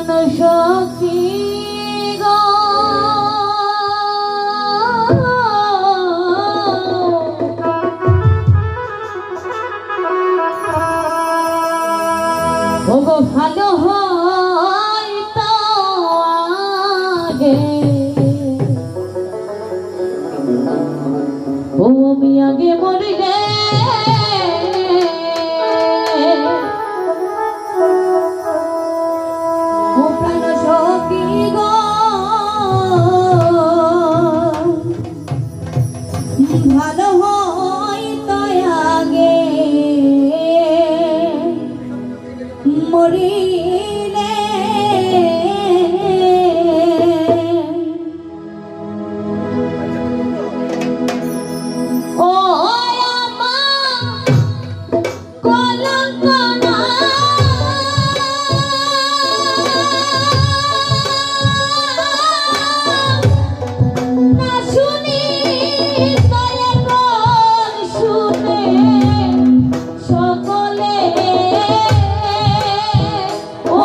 সখী গো ওগো ভালো হয়তো আগে ও আমি আগে মরিলে ও প্রাণ সখী গো ভালো হয়তো আগে মরিলে ও আমার কলঙ্ক না শুনি দয়া কর শুনে সকলে ও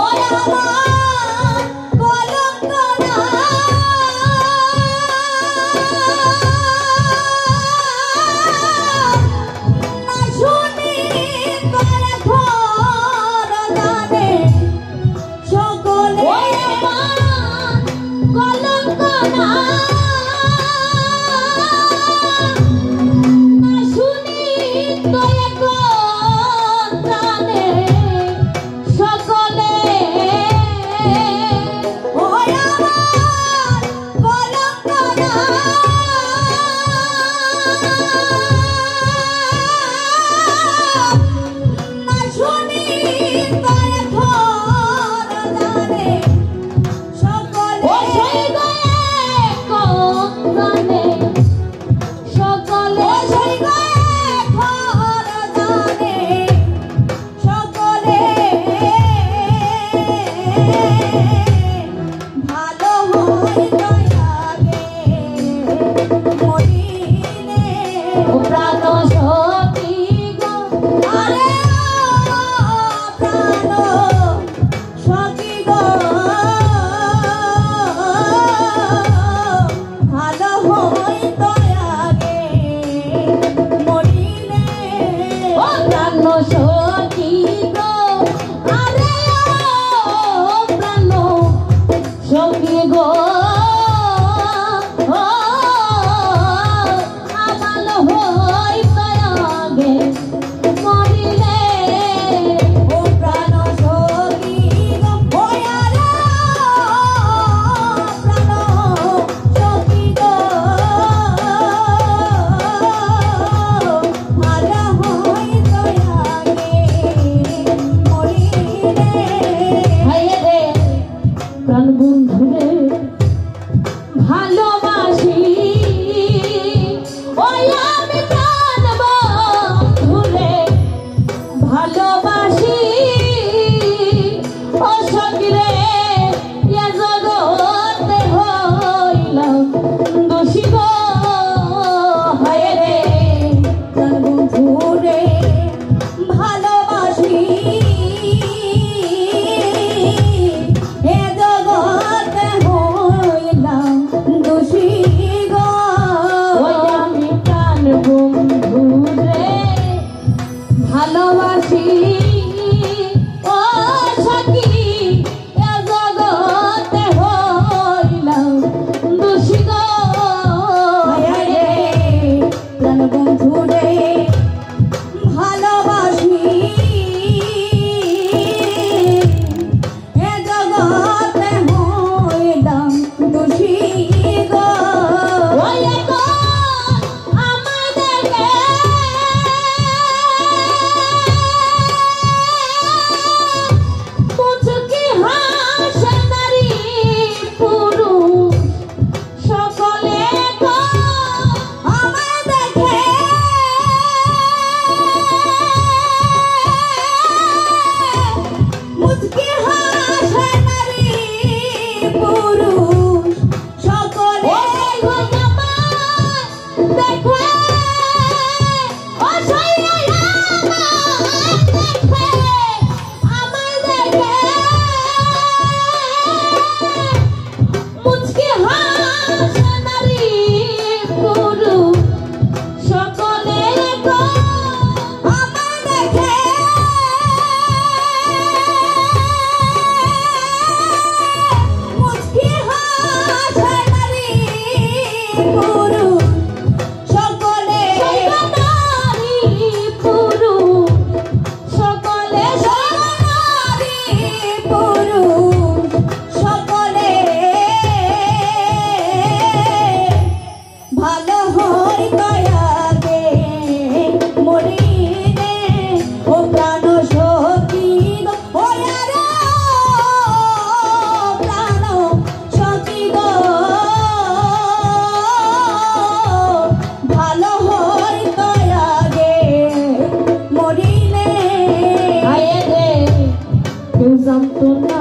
যন্ত্রণা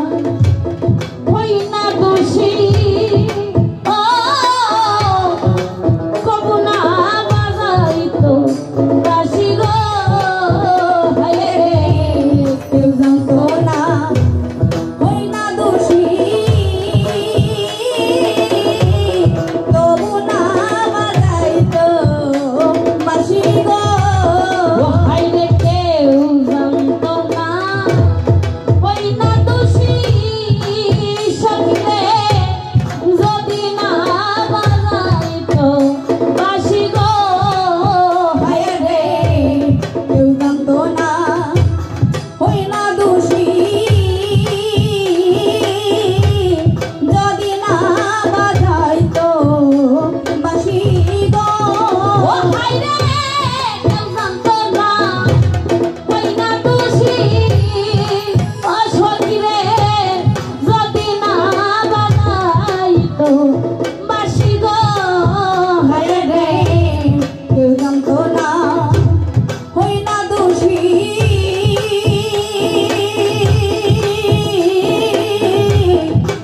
হই না দোষী কবু না বাজাইতো বাঁশি গো হায় রে কেউ জানতো না হই না দোষী তবু না বাজাইতো বাঁশি গো হায় রে কেউ জানতো না হই না দোষী সখিরে যদি না বাজাইতো বাঁশি গো হায় রে কেউ জানতো না হই না দোষী যদি না বাজাইতো বাঁশি গো হায় রে কেউ জানতো না হই না দোষী সখিরে যদি না বাজাইতো বাঁশি গো হায় রে কেউ জানতো না হই না দোষী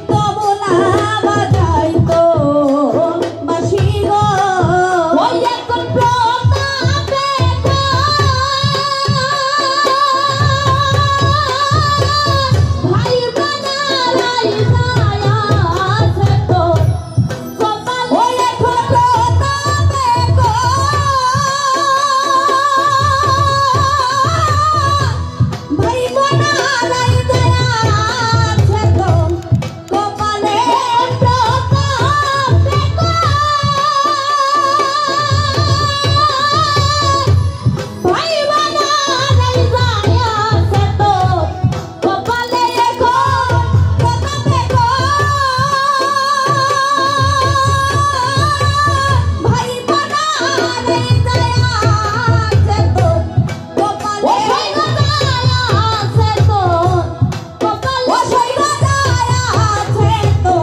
তবু না বাজাইতো বাঁশি গো ওই এখন প্রতাপে গো ভাই বানালাই যায়াছে তো কপাল ওই এখন প্রতাপে গো ভাই বানালাই যায়াছে তো কপালে প্রতাপে গো ভাই বানালাই যায়াছে তো কপালে এখন প্রতাপে গো ভাই বানালাই যায়াছে তো কপালে যায়াছে তো কপালে যায়াছে তো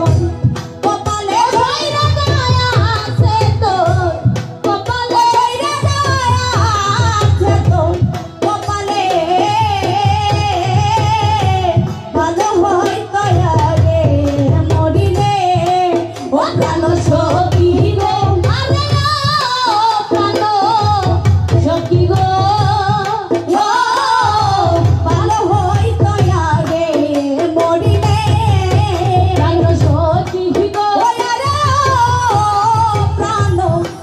কপালে যায়াছে তো কপালে যায়াছে তো কপালে ভালো হইতো আগে মরিলে ও প্রাণ সখী গো আরে ও প্রাণ সখী গো ও ভালো হইতো আগে মরিলে প্রাণ সখী গো আরে ও প্রাণ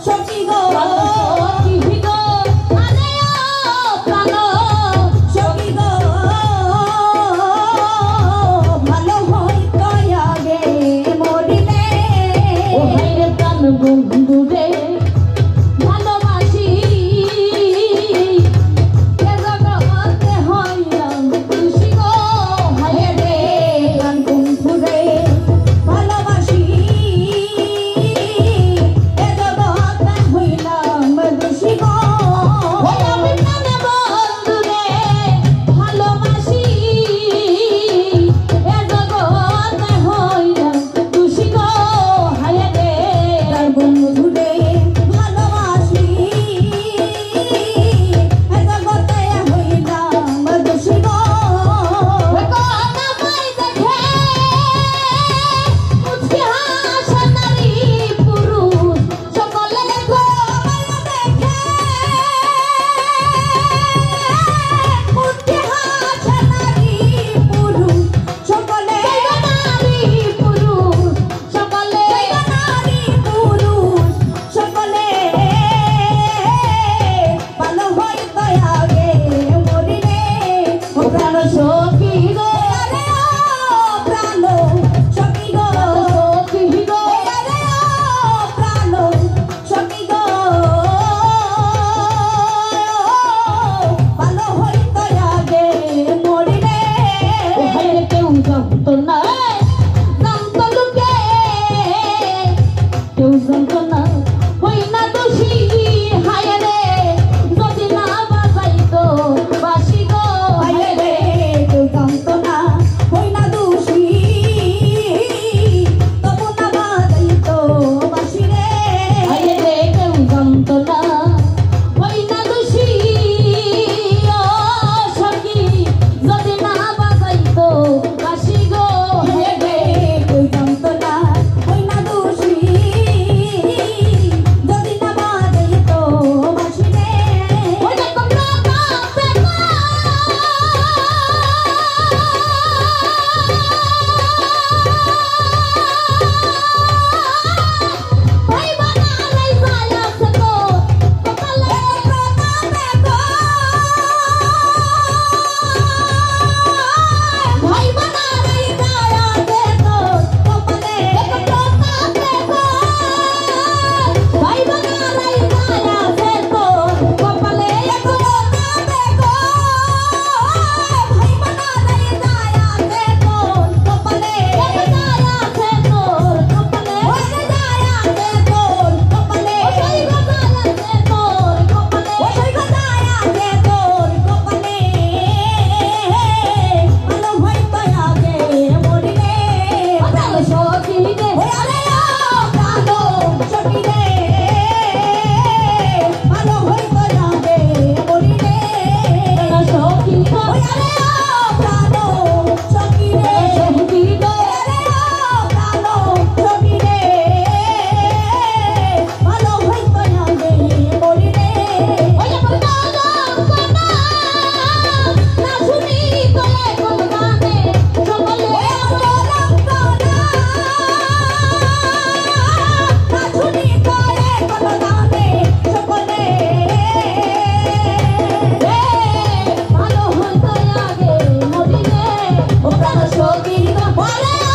সখী গো সখী গো আরে ও প্রাণ সখী গো ভালো হইতো আগে মরিলে ও হায়রে প্রাণ বন্ধু রে ভালোবাসি এ জগতে হইলাম খুশি গো হায় রে প্রাণ বন্ধু রে ভালোবাসি এ জগতে হইলাম খুশি গো ওই আমি প্রাণ বন্ধু রে ভালোবাসি এ জগতে হইলাম খুশি গো হায় রে প্রাণ বন্ধু রে ভালোবাসি এ জগতে হইলাম খুশি গো কথা পাই দেখে মুচকি হাসে নারী পুরুষ সকলে গো দেখে মুচকি হাসে নারী পুরুষ সকলে নারী পুরুষ সকলে নারী পুরুষ সকলে ভালো হইতো আগে মরিলে ও প্রাণ সখী গো আরে ও প্রাণ সখী গো সখী গো আরে ও প্রাণ সখী গো ভালো হইতো আগে মরিলে ও হায়রে কেউ জানতো না জানতো লোকে কেউ জানতো না হই না দোষী হায় রে যদি না বাজাইতো বাঁশি গো হায় রে কেউ জানতো না হই না দোষী তবু না বাজাইতো বাঁশি রে হায় রে কেউ জানতো না হই না দোষী ও সখী যদি না বাজাইতো বাঁশি সখী গো ওরে